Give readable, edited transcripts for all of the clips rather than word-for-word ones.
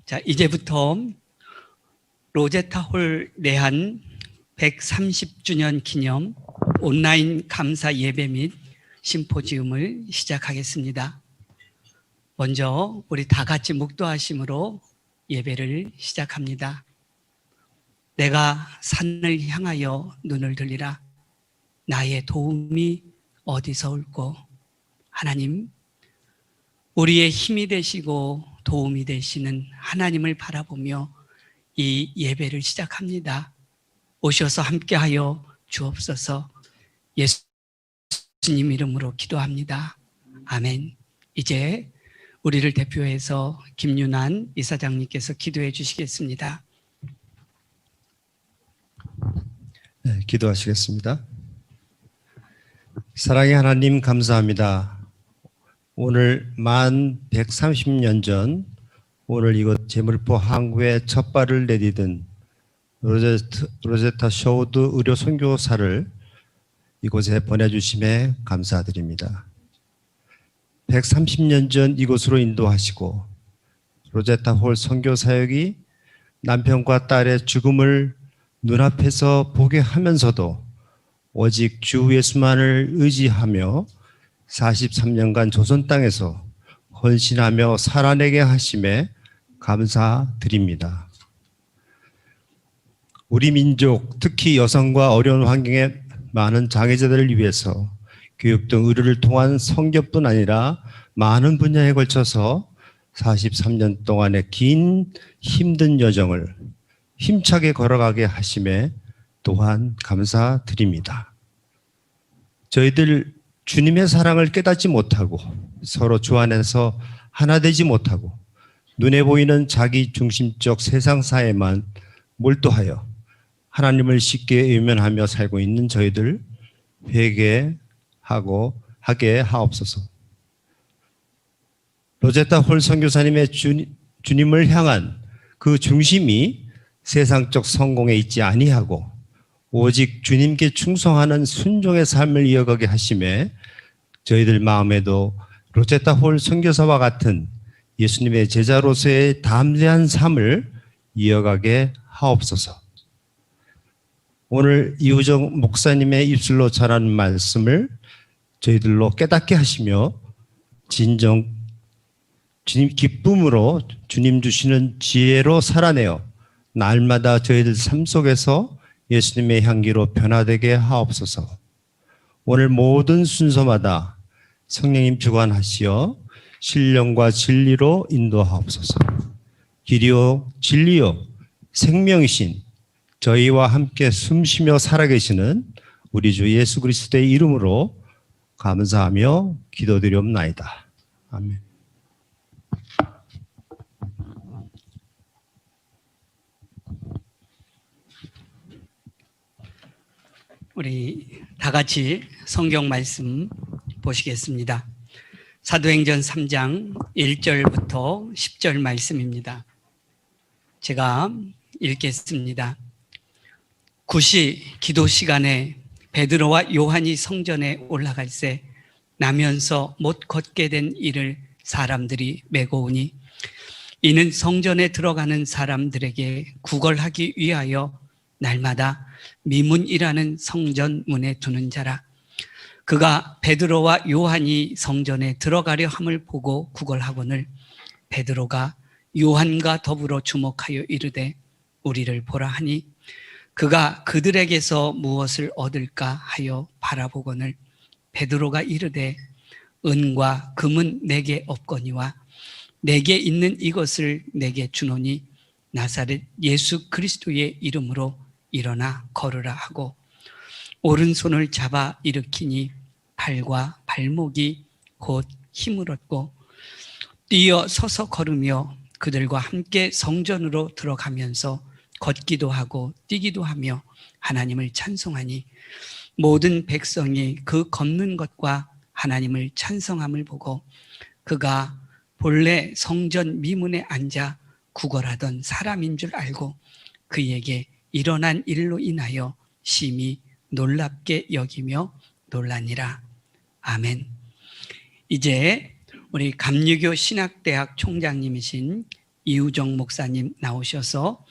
자, 이제부터 로제타 홀 내한 130주년 기념 온라인 감사 예배 및 심포지움을 시작하겠습니다. 먼저 우리 다 같이 묵도하심으로 예배를 시작합니다. 내가 산을 향하여 눈을 들리라. 나의 도움이 어디서 올꼬? 하나님, 우리의 힘이 되시고 도움이 되시는 하나님을 바라보며 이 예배를 시작합니다. 오셔서 함께하여 주옵소서. 예수님 이름으로 기도합니다. 아멘. 이제 우리를 대표해서 김윤환 이사장님께서 기도해 주시겠습니다. 네, 기도하시겠습니다. 사랑의 하나님 감사합니다. 오늘 만 130년 전 오늘 이곳 제물포 항구에 첫 발을 내디딘 로제타 셔우드 의료 선교사를 이곳에 보내주심에 감사드립니다. 130년 전 이곳으로 인도하시고 로제타 홀 선교사역이 남편과 딸의 죽음을 눈앞에서 보게 하면서도 오직 주 예수만을 의지하며 43년간 조선 땅에서 헌신하며 살아내게 하심에 감사드립니다. 우리 민족, 특히 여성과 어려운 환경에 많은 장애자들을 위해서 교육 등 의료를 통한 선교뿐 아니라 많은 분야에 걸쳐서 43년 동안의 긴 힘든 여정을 힘차게 걸어가게 하심에 또한 감사드립니다. 저희들 주님의 사랑을 깨닫지 못하고 서로 주 안에서 하나 되지 못하고 눈에 보이는 자기 중심적 세상사에만 몰두하여 하나님을 쉽게 외면하며 살고 있는 저희들 회개하게 하옵소서. 로제타 홀 선교사님의 주님을 향한 그 중심이 세상적 성공에 있지 아니하고 오직 주님께 충성하는 순종의 삶을 이어가게 하심에 저희들 마음에도 로제타 홀 선교사와 같은 예수님의 제자로서의 담대한 삶을 이어가게 하옵소서. 오늘 이우정 목사님의 입술로 전하는 말씀을 저희들로 깨닫게 하시며 진정 주님 기쁨으로 주님 주시는 지혜로 살아내어 날마다 저희들 삶 속에서 예수님의 향기로 변화되게 하옵소서. 오늘 모든 순서마다 성령님 주관하시어 신령과 진리로 인도하옵소서. 길이요 진리요 생명이신 저희와 함께 숨쉬며 살아계시는 우리 주 예수 그리스도의 이름으로 감사하며 기도드리옵나이다. 아멘. 우리 다 같이 성경 말씀 보시겠습니다. 사도행전 3장 1절부터 10절 말씀입니다. 제가 읽겠습니다. 굿이 기도 시간에 베드로와 요한이 성전에 올라갈새 나면서 못 걷게 된 이를 사람들이 메고 오니 이는 성전에 들어가는 사람들에게 구걸하기 위하여 날마다 미문이라는 성전 문에 두는 자라. 그가 베드로와 요한이 성전에 들어가려 함을 보고 구걸하거늘 베드로가 요한과 더불어 주목하여 이르되 우리를 보라 하니 그가 그들에게서 무엇을 얻을까 하여 바라보거늘 베드로가 이르되 은과 금은 내게 없거니와 내게 있는 이것을 내게 주노니 나사렛 예수 그리스도의 이름으로 일어나 걸으라 하고 오른손을 잡아 일으키니 팔과 발목이 곧 힘을 얻고 뛰어 서서 걸으며 그들과 함께 성전으로 들어가면서 걷기도 하고 뛰기도 하며 하나님을 찬송하니 모든 백성이 그 걷는 것과 하나님을 찬송함을 보고 그가 본래 성전 미문에 앉아 구걸하던 사람인 줄 알고 그에게 일어난 일로 인하여 심히 놀랍게 여기며 놀라니라. 아멘. 이제 우리 감리교 신학대학 총장님이신 이우정 목사님 나오셔서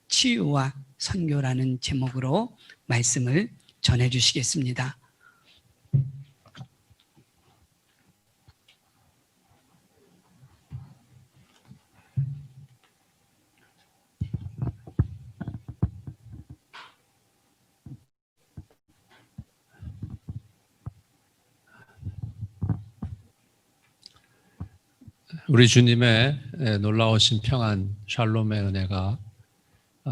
치유와 선교라는 제목으로 말씀을 전해 주시겠습니다. 우리 주님의 놀라우신 평안, 샬롬의 은혜가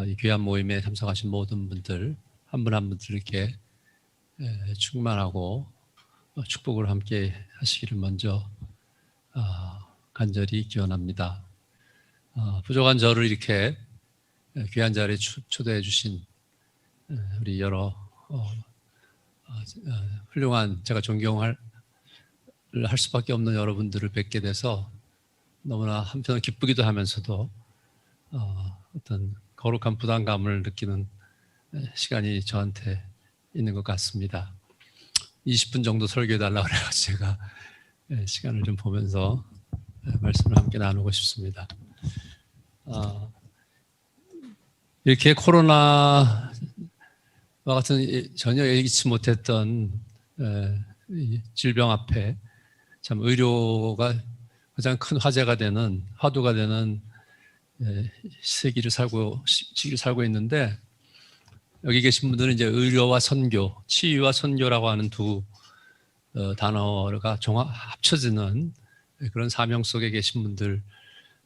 이 귀한 모임에 참석하신 모든 분들 한 분 한 분들께 충만하고 축복을 함께 하시기를 먼저 간절히 기원합니다. 부족한 저를 이렇게 귀한 자리에 초대해 주신 우리 여러 훌륭한, 제가 존경할 수밖에 없는 여러분들을 뵙게 돼서 너무나 한편은 기쁘기도 하면서도 어떤 거룩한 부담감을 느끼는 시간이 저한테 있는 것 같습니다. 20분 정도 설교해달라고 그래가지고 제가 시간을 좀 보면서 말씀을 함께 나누고 싶습니다. 이렇게 코로나와 같은 전혀 예기치 못했던 질병 앞에 참 의료가 가장 큰 화제가 되는, 화두가 되는 시기를 살고 있는데, 여기 계신 분들은 이제 의료와 선교, 치유와 선교라고 하는 두 단어가 합쳐지는 그런 사명 속에 계신 분들,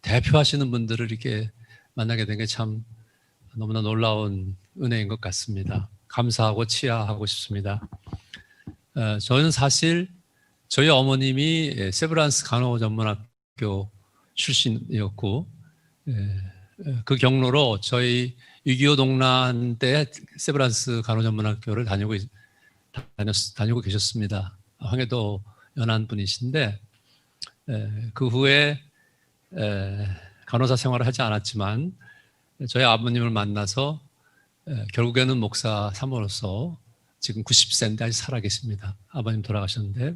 대표하시는 분들을 이렇게 만나게 된 게 참 너무나 놀라운 은혜인 것 같습니다. 감사하고 치하하고 싶습니다. 저는 사실 저희 어머님이 세브란스 간호전문학교 출신이었고, 그 경로로 저희 6.25 동란 때 세브란스 간호전문학교를 다니고 계셨습니다. 황해도 연안 분이신데, 그 후에 간호사 생활을 하지 않았지만 저희 아버님을 만나서 결국에는 목사 사모로서 지금 90세인데 아직 살아계십니다. 아버님 돌아가셨는데,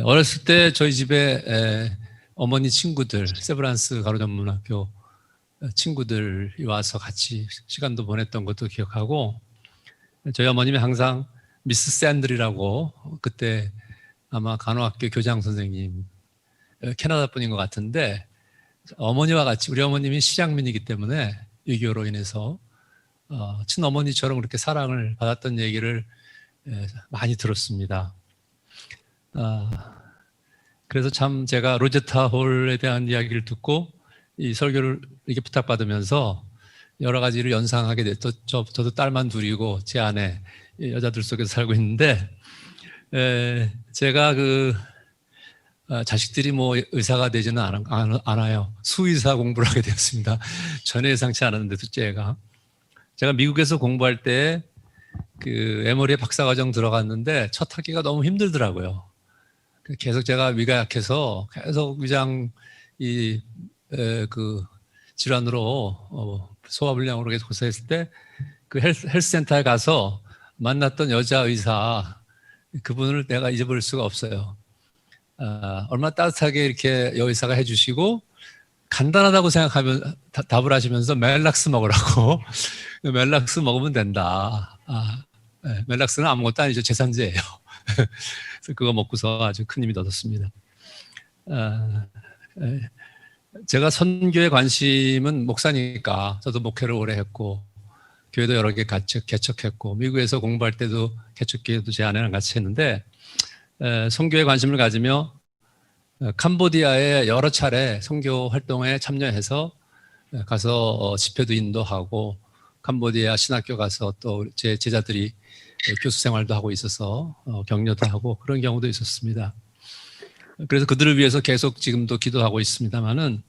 어렸을 때 저희 집에 어머니 친구들, 세브란스 간호전문학교 친구들이 와서 같이 시간도 보냈던 것도 기억하고, 저희 어머님이 항상 미스 샌들이라고, 그때 아마 간호학교 교장 선생님, 캐나다 분인 것 같은데, 어머니와 같이, 우리 어머님이 시장민이기 때문에 유교로 인해서 친어머니처럼 그렇게 사랑을 받았던 얘기를 많이 들었습니다. 그래서 참 제가 로제타 홀에 대한 이야기를 듣고 이 설교를 이렇게 부탁받으면서 여러 가지를 연상하게 됐죠. 저도 딸만 둘이고 제 아내 여자들 속에서 살고 있는데, 제가 자식들이 뭐 의사가 되지는 않아요. 수의사 공부를 하게 되었습니다. 전혀 예상치 않았는데 둘째가. 제가 미국에서 공부할 때 에머리에 박사과정 들어갔는데 첫 학기가 너무 힘들더라고요. 계속 제가 위가 약해서 계속 위장 질환으로 소화불량으로 계속 고생했을 때 그 헬스센터에 가서 만났던 여자 의사, 그분을 내가 잊어버릴 수가 없어요. 얼마나 따뜻하게 이렇게 여의사가 해주시고 간단하다고 생각하면 답을 하시면서 멜락스 먹으라고 멜락스 먹으면 된다. 멜락스는 아무것도 아니죠. 제산제예요. 그래서 그거 먹고서 아주 큰 힘이 얻었습니다. 제가 선교에 관심은 목사니까 저도 목회를 오래 했고 교회도 여러 개 개척했고 미국에서 공부할 때도 개척교회도 제 아내랑 같이 했는데, 선교에 관심을 가지며 캄보디아에 여러 차례 선교 활동에 참여해서 가서 집회도 인도하고 캄보디아 신학교 가서 또 제 제자들이 교수 생활도 하고 있어서 격려도 하고 그런 경우도 있었습니다. 그래서 그들을 위해서 계속 지금도 기도하고 있습니다만은,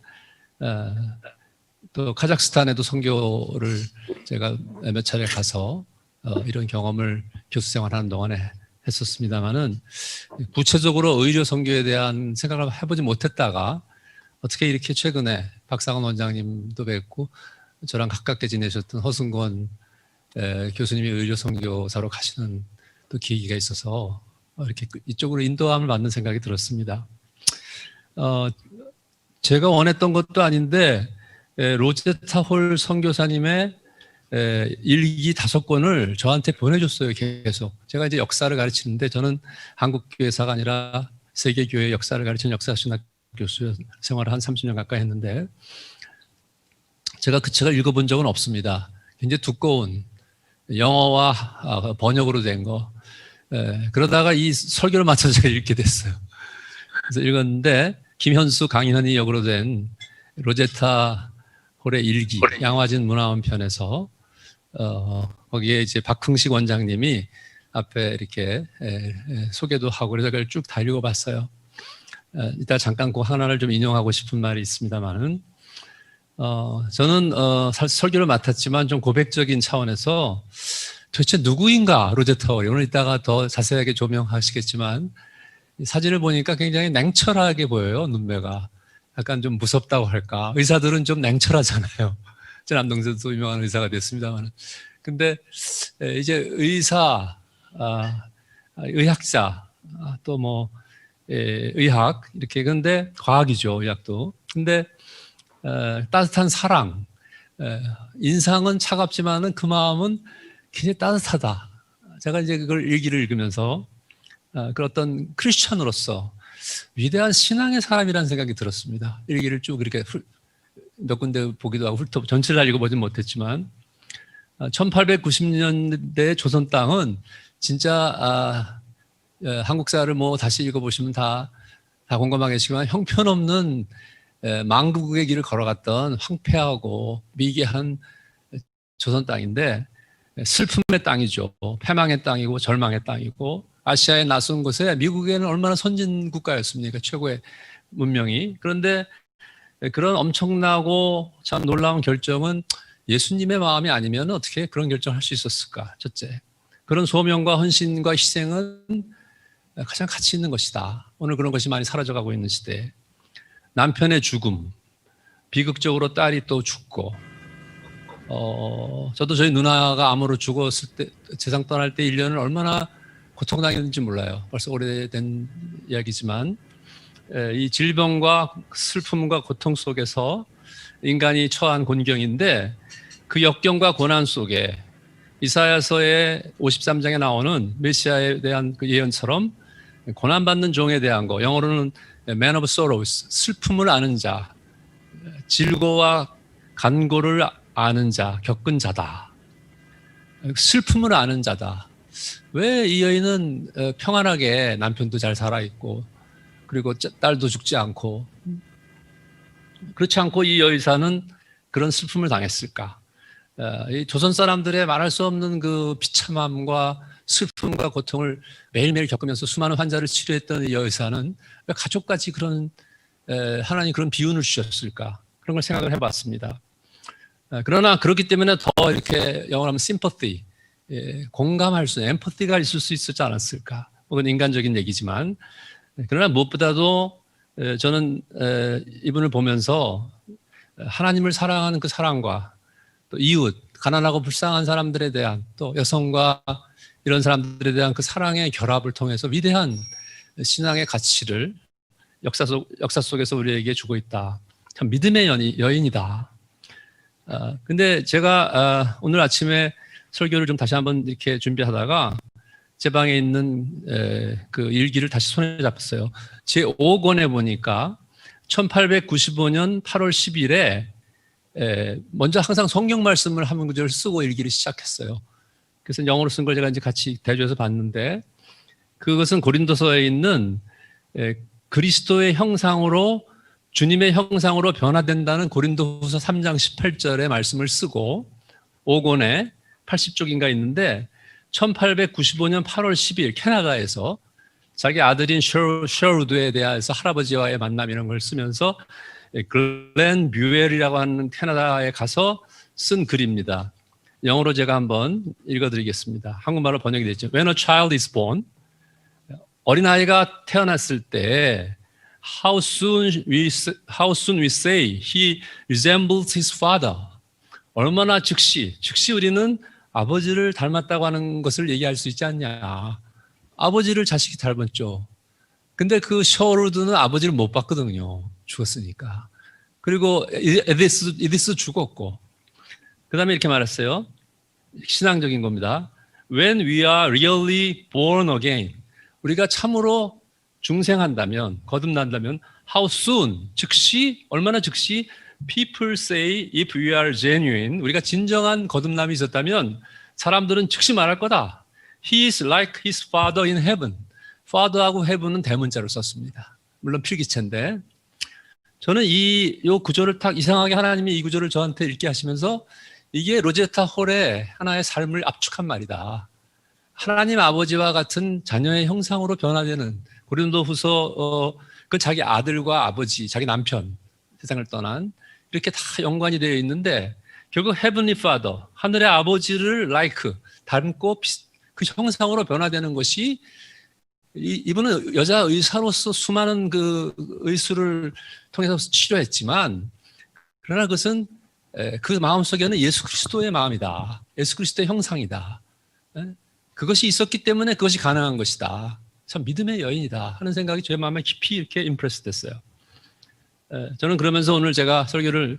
또 카자흐스탄에도 선교를 제가 몇 차례 가서 이런 경험을 교수 생활하는 동안에 했었습니다만은, 구체적으로 의료 선교에 대한 생각을 해보지 못했다가 어떻게 이렇게 최근에 박상원 원장님도 뵙고 저랑 가깝게 지내셨던 허승권 교수님이 의료 선교사로 가시는 또 계기가 있어서 이렇게 이쪽으로 인도함을 받는 생각이 들었습니다. 제가 원했던 것도 아닌데 로제타 홀 선교사님의 일기 5권을 저한테 보내줬어요. 계속. 제가 이제 역사를 가르치는데 저는 한국교회사가 아니라 세계교회 역사를 가르치는 역사신학 교수 생활을 한 30년 가까이 했는데 제가 그 책을 읽어본 적은 없습니다. 굉장히 두꺼운 영어와 번역으로 된 거. 그러다가 이 설교를 맞춰서 제가 읽게 됐어요. 그래서 읽었는데 김현수 강인환이 역으로 된 로제타 홀의 일기 양화진 문화원 편에서 거기에 이제 박흥식 원장님이 앞에 이렇게 소개도 하고 그래서 그걸 쭉 다 읽어봤어요. 이따 잠깐 그 하나를 좀 인용하고 싶은 말이 있습니다만은 저는 설교를 맡았지만 좀 고백적인 차원에서 도대체 누구인가 로제타 홀이 오늘 이따가 더 자세하게 조명하시겠지만 사진을 보니까 굉장히 냉철하게 보여요. 눈매가 약간 좀 무섭다고 할까. 의사들은 좀 냉철하잖아요. 제 남동생도 유명한 의사가 됐습니다만 근데 이제 의사, 의학자, 또 뭐 의학 이렇게 근데 과학이죠 의학도. 근데 따뜻한 사랑, 인상은 차갑지만은 그 마음은 굉장히 따뜻하다. 제가 이제 그걸 일기를 읽으면서 그 어떤 크리스천으로서 위대한 신앙의 사람이라는 생각이 들었습니다. 일기를 쭉 이렇게 몇 군데 보기도 하고 전체를 다 읽어보진 못했지만 1890년대 조선 땅은 진짜 한국사를 뭐 다시 읽어보시면 다 공감하겠지만 형편없는 망국의 길을 걸어갔던 황폐하고 미개한 조선 땅인데 슬픔의 땅이죠. 패망의 땅이고 절망의 땅이고 아시아의 낯선 곳에 미국에는 얼마나 선진 국가였습니까? 최고의 문명이. 그런데 그런 엄청나고 참 놀라운 결정은 예수님의 마음이 아니면 어떻게 그런 결정을 할 수 있었을까? 첫째. 그런 소명과 헌신과 희생은 가장 가치 있는 것이다. 오늘 그런 것이 많이 사라져가고 있는 시대에. 남편의 죽음, 비극적으로 딸이 또 죽고, 저도 저희 누나가 암으로 죽었을 때, 세상 떠날 때 1년을 얼마나 고통당했는지 몰라요. 벌써 오래된 이야기지만, 이 질병과 슬픔과 고통 속에서 인간이 처한 곤경인데, 그 역경과 고난 속에 이사야서의 53장에 나오는 메시아에 대한 그 예언처럼 고난받는 종에 대한 거, 영어로는 Man of Sorrows, 슬픔을 아는 자, 질고와 간고를 아는 자, 겪은 자다. 슬픔을 아는 자다. 왜 이 여인은 평안하게 남편도 잘 살아있고 그리고 딸도 죽지 않고 그렇지 않고 이 여의사는 그런 슬픔을 당했을까? 이 조선 사람들의 말할 수 없는 그 비참함과 슬픔과 고통을 매일매일 겪으면서 수많은 환자를 치료했던 이 여의사는 왜 가족까지 그런 하나님 그런 비운을 주셨을까? 그런 걸 생각을 해봤습니다. 그러나 그렇기 때문에 더 이렇게 영어로 하면 sympathy, 공감할 수 있는 엠퍼티가 있을 수 있었지 않았을까? 혹은 인간적인 얘기지만 그러나 무엇보다도 저는 이분을 보면서 하나님을 사랑하는 그 사랑과 또 이웃, 가난하고 불쌍한 사람들에 대한 또 여성과 이런 사람들에 대한 그 사랑의 결합을 통해서 위대한 신앙의 가치를 역사 속에서 우리에게 주고 있다. 참 믿음의 여인이다. 근데 제가 오늘 아침에 설교를 좀 다시 한번 이렇게 준비하다가 제 방에 있는 그 일기를 다시 손에 잡았어요. 제 5권에 보니까 1895년 8월 10일에 먼저 항상 성경 말씀을 한 구절 쓰고 일기를 시작했어요. 그래서 영어로 쓴 걸 제가 이제 같이 대조해서 봤는데 그것은 고린도서에 있는 그리스도의 형상으로 주님의 형상으로 변화된다는 고린도후서 3장 18절의 말씀을 쓰고 5권에 80쪽인가 있는데 1895년 8월 10일 캐나다에서 자기 아들인 셔루드에 대해서 할아버지와의 만남 이런 걸 쓰면서 글렌 뷰웰이라고 하는 캐나다에 가서 쓴 글입니다. 영어로 제가 한번 읽어드리겠습니다. 한국말로 번역이 됐죠. When a child is born, 어린아이가 태어났을 때 How soon we say he resembles his father. 얼마나 즉시 우리는 아버지를 닮았다고 하는 것을 얘기할 수 있지 않냐. 아버지를 자식이 닮았죠. 근데 그 셔루드는 아버지를 못 봤거든요. 죽었으니까. 그리고 에디스 죽었고, 그 다음에 이렇게 말했어요. 신앙적인 겁니다. When we are really born again, 우리가 참으로 중생한다면, 거듭난다면, how soon, 즉시, 얼마나 즉시, people say if we are genuine, 우리가 진정한 거듭남이 있었다면 사람들은 즉시 말할 거다. He is like his father in heaven. father하고 heaven은 대문자로 썼습니다. 물론 필기체인데, 저는 이 구조를 딱 이상하게 하나님이 이 구조를 저한테 읽게 하시면서 이게 로제타 홀의 하나의 삶을 압축한 말이다. 하나님 아버지와 같은 자녀의 형상으로 변화되는, 고린도후서 그 자기 아들과 아버지, 자기 남편, 세상을 떠난 이렇게 다 연관이 되어 있는데, 결국 Heavenly Father, 하늘의 아버지를 like, 닮고 그 형상으로 변화되는 것이, 이분은 여자 의사로서 수많은 그 의술을 통해서 치료했지만, 그러나 그것은 그 마음속에는 예수 그리스도의 마음이다. 예수 그리스도의 형상이다. 그것이 있었기 때문에 그것이 가능한 것이다. 참 믿음의 여인이다 하는 생각이 제 마음에 깊이 이렇게 임프레스 됐어요. 저는 그러면서 오늘 제가 설교를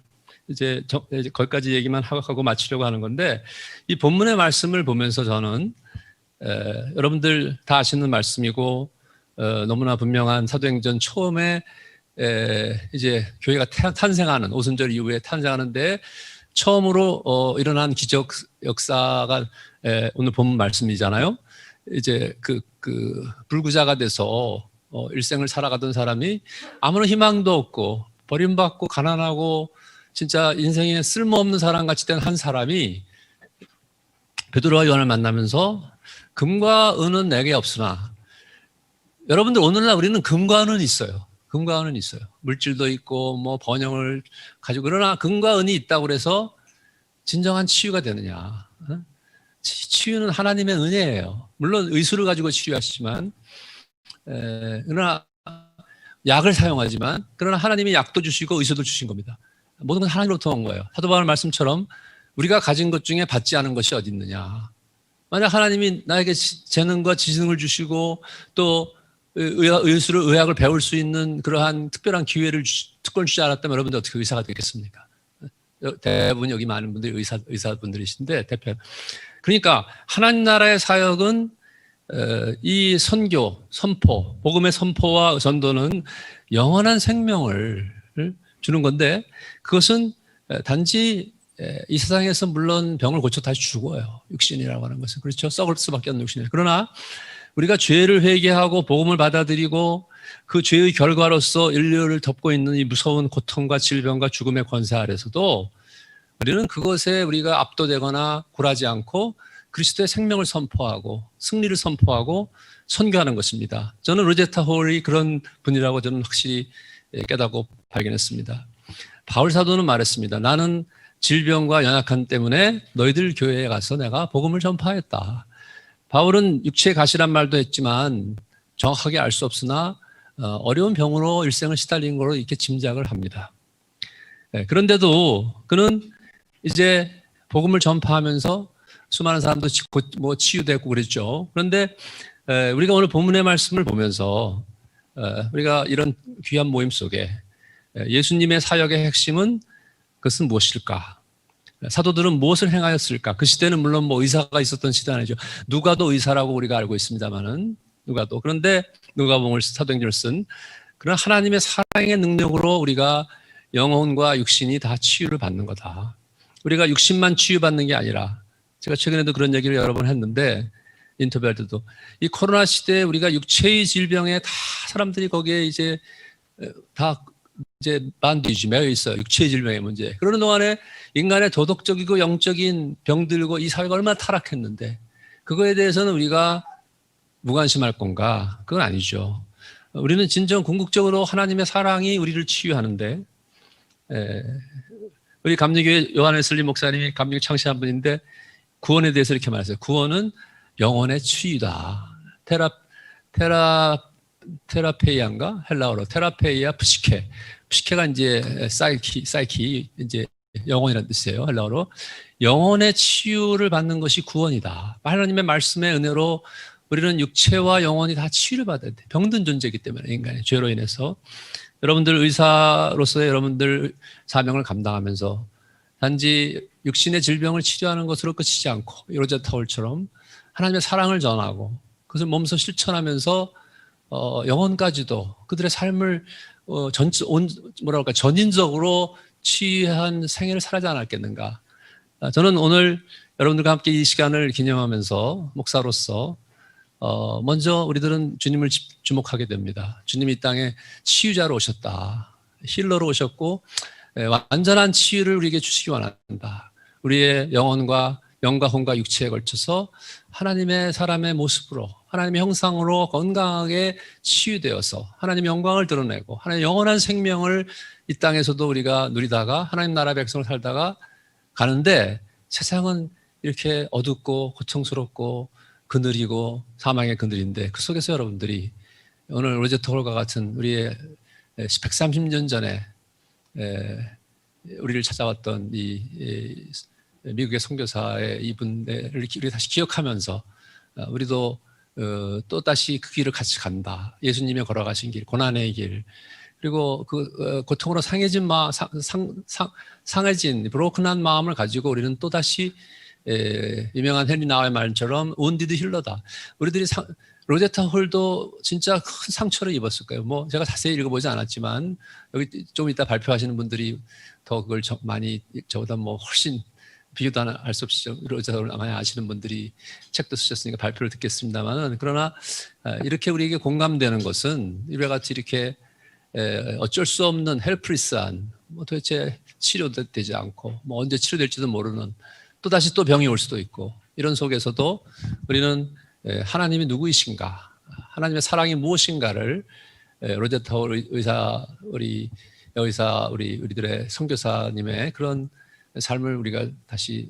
이제 거기까지 얘기만 하고 마치려고 하는 건데, 이 본문의 말씀을 보면서 저는 여러분들 다 아시는 말씀이고 너무나 분명한 사도행전 처음에 이제 교회가 탄생하는, 오순절 이후에 탄생하는데 처음으로 일어난 기적 역사가 오늘 본문 말씀이잖아요. 이제 그 불구자가 돼서 일생을 살아가던 사람이 아무런 희망도 없고 버림받고 가난하고 진짜 인생에 쓸모없는 사람 같이 된 한 사람이 베드로와 요한을 만나면서 금과 은은 내게 없으나, 여러분들 오늘날 우리는 금과 은은 있어요. 금과 은은 있어요. 물질도 있고 뭐 번영을 가지고, 그러나 금과 은이 있다고 그래서 진정한 치유가 되느냐? 치유는 하나님의 은혜예요. 물론 의술을 가지고 치유하시지만, 그러나 약을 사용하지만, 그러나 하나님이 약도 주시고 의술도 주신 겁니다. 모든 건 하나님으로부터 온 거예요. 사도 바울 말씀처럼 우리가 가진 것 중에 받지 않은 것이 어디 있느냐? 만약 하나님이 나에게 재능과 지능을 주시고 또 의학을 배울 수 있는 그러한 특별한 특권을 주지 않았다면 여러분들 어떻게 의사가 되겠습니까? 대부분 여기 많은 분들이 의사분들이신데, 그러니까 하나님 나라의 사역은 이 선포, 복음의 선포와 전도는 영원한 생명을 주는 건데, 그것은 단지 이 세상에서 물론 병을 고쳐 다시 죽어요. 육신이라고 하는 것은. 그렇죠. 썩을 수밖에 없는 육신이에요. 그러나 우리가 죄를 회개하고 복음을 받아들이고 그 죄의 결과로서 인류를 덮고 있는 이 무서운 고통과 질병과 죽음의 권세 아래서도 우리는 그것에 우리가 압도되거나 굴하지 않고 그리스도의 생명을 선포하고 승리를 선포하고 선교하는 것입니다. 저는 로제타 홀이 그런 분이라고 저는 확실히 깨닫고 발견했습니다. 바울 사도는 말했습니다. 나는 질병과 연약함 때문에 너희들 교회에 가서 내가 복음을 전파했다. 바울은 육체의 가시란 말도 했지만 정확하게 알 수 없으나 어려운 병으로 일생을 시달린 걸로 이렇게 짐작을 합니다. 그런데도 그는 이제 복음을 전파하면서 수많은 사람도 치유되고 그랬죠. 그런데 우리가 오늘 본문의 말씀을 보면서 우리가 이런 귀한 모임 속에 예수님의 사역의 핵심은 그것은 무엇일까? 사도들은 무엇을 행하였을까? 그 시대는 물론 뭐 의사가 있었던 시대 아니죠. 누가도 의사라고 우리가 알고 있습니다만은, 누가도. 그런데 누가복음을 사도행전을 쓴 그런 하나님의 사랑의 능력으로 우리가 영혼과 육신이 다 치유를 받는 거다. 우리가 육신만 치유받는 게 아니라, 제가 최근에도 그런 얘기를 여러 번 했는데 인터뷰할 때도, 이 코로나 시대에 우리가 육체의 질병에 다 사람들이 거기에 이제 다 이제 반디지 매여 있어요. 육체의 질병의 문제. 그러는 동안에 인간의 도덕적이고 영적인 병들고 이 사회가 얼마나 타락했는데 그거에 대해서는 우리가 무관심할 건가? 그건 아니죠. 우리는 진정 궁극적으로 하나님의 사랑이 우리를 치유하는데, 우리 감리교회 요한웨슬리 목사님이 감리교 창시한 분인데 구원에 대해서 이렇게 말했어요. 구원은 영혼의 치유다. 테라페이아인가? 헬라어로 테라페이아 프시케. 프시케가 이제 사이키 이제 영혼이라는 뜻이에요. 헬라어로. 영혼의 치유를 받는 것이 구원이다. 하나님의 말씀의 은혜로 우리는 육체와 영혼이 다 치유를 받아야 돼. 병든 존재이기 때문에, 인간의 죄로 인해서. 여러분들 의사로서의 여러분들 사명을 감당하면서 단지 육신의 질병을 치료하는 것으로 끝이지 않고 로제타 홀처럼 하나님의 사랑을 전하고 그것을 몸소 실천하면서 영혼까지도 그들의 삶을 전인적으로 치유한 생애를 살아지 않았겠는가. 저는 오늘 여러분들과 함께 이 시간을 기념하면서 목사로서 먼저 우리들은 주님을 주목하게 됩니다. 주님이 이 땅에 치유자로 오셨다. 힐러로 오셨고 완전한 치유를 우리에게 주시기 원한다. 우리의 영혼과 영과 혼과 육체에 걸쳐서 하나님의 사람의 모습으로 하나님의 형상으로 건강하게 치유되어서 하나님의 영광을 드러내고 하나님의 영원한 생명을 이 땅에서도 우리가 누리다가 하나님 나라 백성을 살다가 가는데 세상은 이렇게 어둡고 고통스럽고 그늘이고 사망의 그늘인데 그 속에서 여러분들이 오늘 로제타 홀과 같은 우리의 130년 전에 우리를 찾아왔던 이 미국의 선교사의 이분을 우리 다시 기억하면서 우리도 또 다시 그 길을 같이 간다. 예수님의 걸어가신 길, 고난의 길, 그리고 그 고통으로 상해진 브로큰한 마음을 가지고 우리는 또 다시 유명한 헨리 나우의 말처럼 wounded 힐러다. 우리들이 로제타 홀도 진짜 큰 상처를 입었을 거예요. 뭐 제가 자세히 읽어보지 않았지만 여기 좀 이따 발표하시는 분들이 더 그걸 많이 저보다 뭐 훨씬 비교도 할 수 없이 로제타 홀을 많이 아시는 분들이 책도 쓰셨으니까 발표를 듣겠습니다만은 그러나 이렇게 우리에게 공감되는 것은 이와 같이 이렇게 어쩔 수 없는 헬프리스한 뭐 도대체 치료도 되지 않고 뭐 언제 치료될지도 모르는 또다시 또 병이 올 수도 있고 이런 속에서도 우리는 하나님이 누구이신가 하나님의 사랑이 무엇인가를 로제타 우리들의 선교사님의 그런 삶을 우리가 다시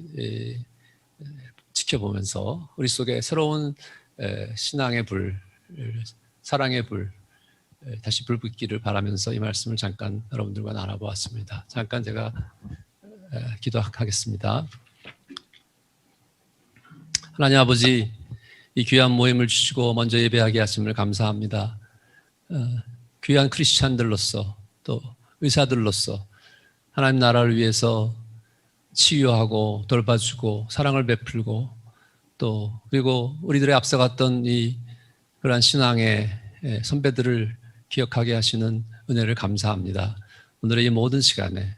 지켜보면서 우리 속에 새로운 신앙의 불, 사랑의 불 다시 불붙기를 바라면서 이 말씀을 잠깐 여러분들과 나눠보았습니다. 잠깐 제가 기도하겠습니다. 하나님 아버지, 이 귀한 모임을 주시고 먼저 예배하게 하심을 감사합니다. 귀한 크리스찬들로서 또 의사들로서 하나님 나라를 위해서 치유하고 돌봐주고 사랑을 베풀고 또 그리고 우리들의 앞서갔던 이 그러한 신앙의 선배들을 기억하게 하시는 은혜를 감사합니다. 오늘의 이 모든 시간에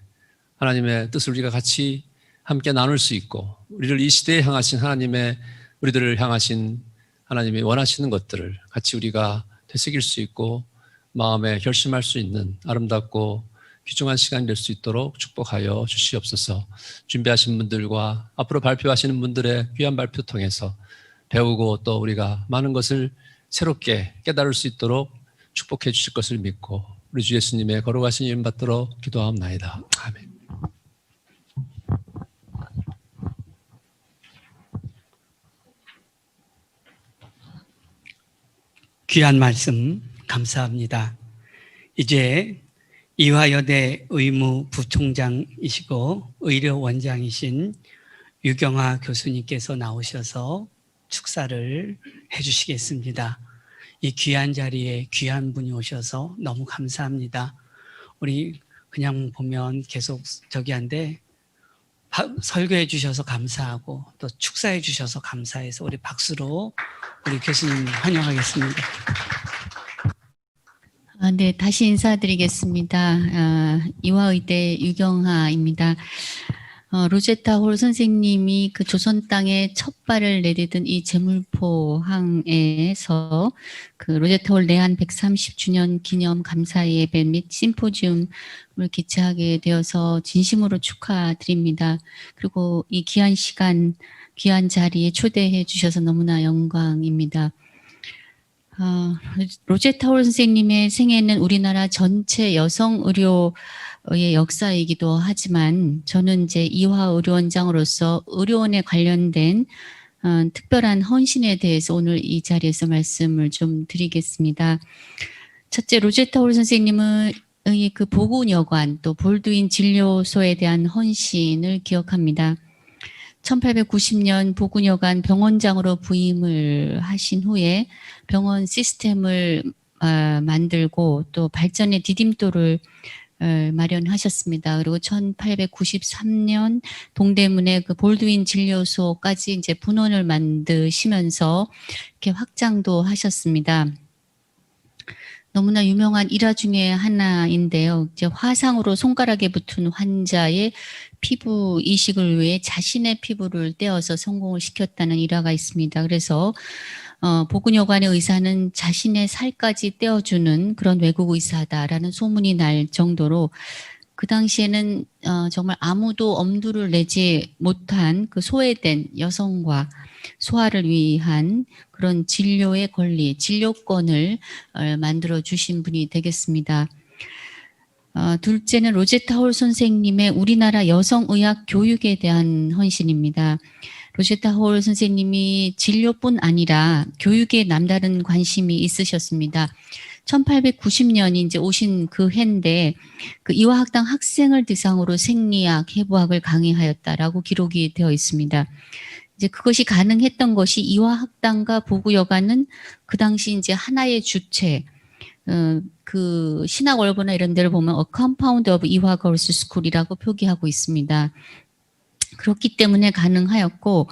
하나님의 뜻을 우리가 같이 함께 나눌 수 있고 우리를 이 시대에 향하신 하나님의 우리들을 향하신 하나님이 원하시는 것들을 같이 우리가 되새길 수 있고 마음에 결심할 수 있는 아름답고 귀중한 시간이 될 수 있도록 축복하여 주시옵소서. 준비하신 분들과 앞으로 발표하시는 분들의 귀한 발표 통해서 배우고 또 우리가 많은 것을 새롭게 깨달을 수 있도록 축복해 주실 것을 믿고 우리 주 예수님의 거룩하신 이름 받도록 기도하옵나이다. 아멘. 귀한 말씀 감사합니다. 이제 이화여대 의무부총장이시고 의료원장이신 유경아 교수님께서 나오셔서 축사를 해주시겠습니다. 이 귀한 자리에 귀한 분이 오셔서 너무 감사합니다. 우리 그냥 보면 계속 저기한데 설교해 주셔서 감사하고 또 축사해 주셔서 감사해서 우리 박수로 우리 교수님 환영하겠습니다. 네, 다시 인사드리겠습니다. 이화의대 유경아입니다. 로제타 홀 선생님이 그 조선 땅에 첫 발을 내디딘 이 제물포항에서 그 로제타 홀 내한 130주년 기념 감사 예배 및 심포지움을 개최하게 되어서 진심으로 축하드립니다. 그리고 이 귀한 시간, 귀한 자리에 초대해 주셔서 너무나 영광입니다. 로제타 홀 선생님의 생애는 우리나라 전체 여성 의료의 역사이기도 하지만 저는 이제 이화의료원장으로서 의료원에 관련된 특별한 헌신에 대해서 오늘 이 자리에서 말씀을 좀 드리겠습니다. 첫째, 로제타 홀 선생님의 그 보군여관 또 볼드윈 진료소에 대한 헌신을 기억합니다. 1890년 보군여관 병원장으로 부임을 하신 후에 병원 시스템을 만들고 또 발전의 디딤돌을 마련하셨습니다. 그리고 1893년 동대문에 그 볼드윈 진료소까지 이제 분원을 만드시면서 이렇게 확장도 하셨습니다. 너무나 유명한 일화 중에 하나인데요. 이제 화상으로 손가락에 붙은 환자의 피부 이식을 위해 자신의 피부를 떼어서 성공을 시켰다는 일화가 있습니다. 그래서 보근여관의 의사는 자신의 살까지 떼어주는 그런 외국 의사다라는 소문이 날 정도로 그 당시에는 정말 아무도 엄두를 내지 못한 그 소외된 여성과 소아를 위한 그런 진료의 권리, 진료권을 만들어 주신 분이 되겠습니다. 둘째는 로제타 홀 선생님의 우리나라 여성의학 교육에 대한 헌신입니다. 로제타 홀 선생님이 진료뿐 아니라 교육에 남다른 관심이 있으셨습니다. 1890년이 이제 오신 그 해인데 그 이화학당 학생을 대상으로 생리학, 해부학을 강의하였다라고 기록이 되어 있습니다. 이제 그것이 가능했던 것이 이화학당과 보구여관은 그 당시 이제 하나의 주체, 그 신학 월보나 이런 데를 보면 A Compound of 이화 Girls School이라고 표기하고 있습니다. 그렇기 때문에 가능하였고,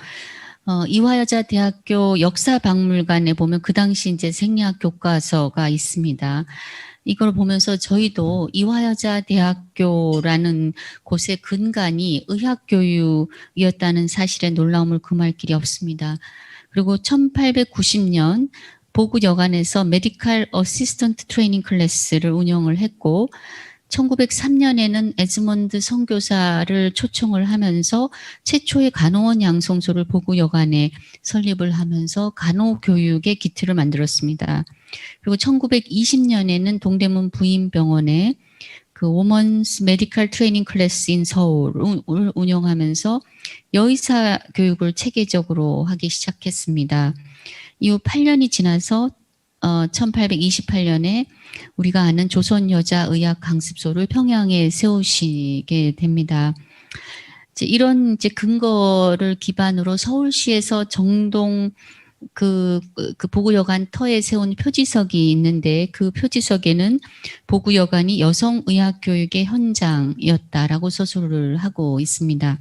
이화여자대학교 역사박물관에 보면 그 당시 이제 생리학 교과서가 있습니다. 이걸 보면서 저희도 이화여자대학교라는 곳의 근간이 의학교육이었다는 사실에 놀라움을 금할 길이 없습니다. 그리고 1890년 보구여관에서 메디컬 어시스턴트 트레이닝 클래스를 운영을 했고 1903년에는 에즈먼드 선교사를 초청을 하면서 최초의 간호원 양성소를 보구여관에 설립을 하면서 간호교육의 기틀을 만들었습니다. 그리고 1920년에는 동대문 부인병원에 그 women's medical training class in 서울을 운영하면서 여의사 교육을 체계적으로 하기 시작했습니다. 이후 8년이 지나서 1828년에 우리가 아는 조선여자의학강습소를 평양에 세우시게 됩니다. 이런 이제 근거를 기반으로 서울시에서 정동 그 보구여관 터에 세운 표지석이 있는데 그 표지석에는 보구여관이 여성의학교육의 현장이었다라고 서술을 하고 있습니다.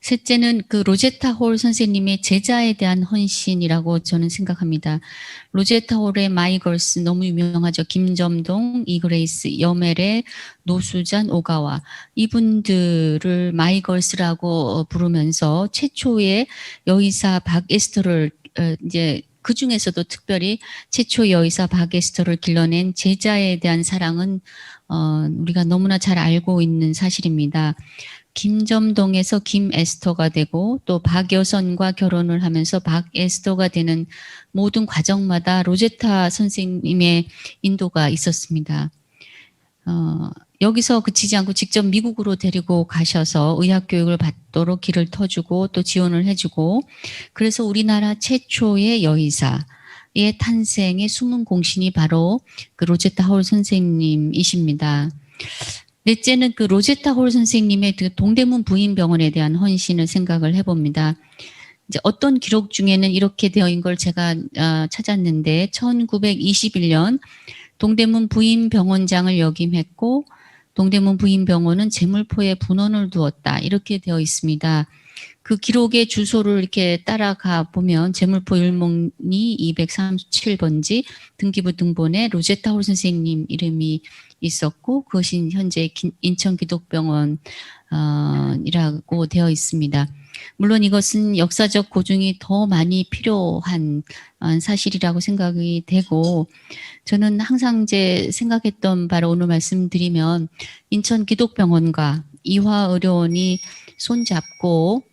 셋째는 그 로제타 홀 선생님의 제자에 대한 헌신이라고 저는 생각합니다. 로제타 홀의 마이걸스 너무 유명하죠. 김점동, 이그레이스, 여멜의 노수잔, 오가와 이분들을 마이걸스라고 부르면서 최초의 여의사 박에스터를 이제 그 중에서도 특별히 최초 여의사 박에스터를 길러낸 제자에 대한 사랑은 우리가 너무나 잘 알고 있는 사실입니다. 김점동에서 김에스터가 되고 또 박여선과 결혼을 하면서 박에스터가 되는 모든 과정마다 로제타 선생님의 인도가 있었습니다. 여기서 그치지 않고 직접 미국으로 데리고 가셔서 의학교육을 받도록 길을 터주고 또 지원을 해주고 그래서 우리나라 최초의 여의사의 탄생의 숨은 공신이 바로 그 로제타 홀 선생님이십니다. 넷째는 그 로제타 홀 선생님의 그 동대문 부인병원에 대한 헌신을 생각을 해봅니다. 이제 어떤 기록 중에는 이렇게 되어 있는 걸 제가 찾았는데 1921년 동대문 부인병원장을 역임했고 동대문 부인병원은 제물포에 분원을 두었다 이렇게 되어 있습니다. 그 기록의 주소를 이렇게 따라가 보면 제물포 율목리 237번지 등기부 등본에 로제타 홀 선생님 이름이 있었고 그것이 현재 인천기독병원이라고 되어 있습니다. 물론 이것은 역사적 고증이 더 많이 필요한 사실이라고 생각이 되고 저는 항상 이제 생각했던 바로 오늘 말씀드리면 인천기독병원과 이화의료원이 손잡고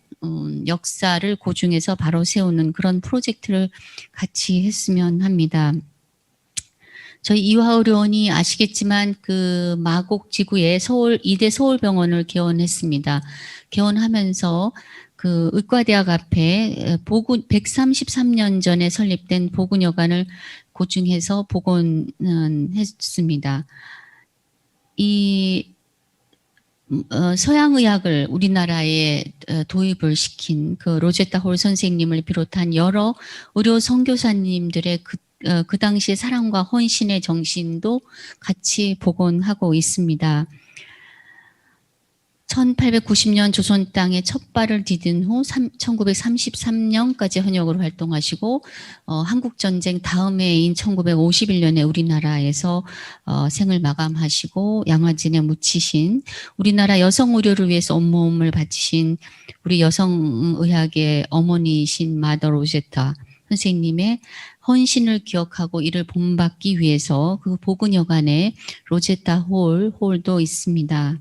역사를 고증해서 바로 세우는 그런 프로젝트를 같이 했으면 합니다. 저희 이화의료원이 아시겠지만 그 마곡 지구에 이대 서울병원을 개원했습니다. 개원하면서 그 의과대학 앞에 133년 전에 설립된 보근여관을 고증해서 복원했습니다. 이 서양의학을 우리나라에 도입을 시킨 그 로제타 홀 선생님을 비롯한 여러 의료 선교사님들의 그 당시의 사랑과 헌신의 정신도 같이 복원하고 있습니다. 1890년 조선 땅에 첫 발을 디딘 후 1933년까지 현역으로 활동하시고 한국전쟁 다음 해인 1951년에 우리나라에서 생을 마감하시고 양화진에 묻히신 우리나라 여성 의료를 위해서 온몸을 바치신 우리 여성의학의 어머니이신 마더 로제타 선생님의 헌신을 기억하고 이를 본받기 위해서 그 보근여관에 로제타 홀도 있습니다.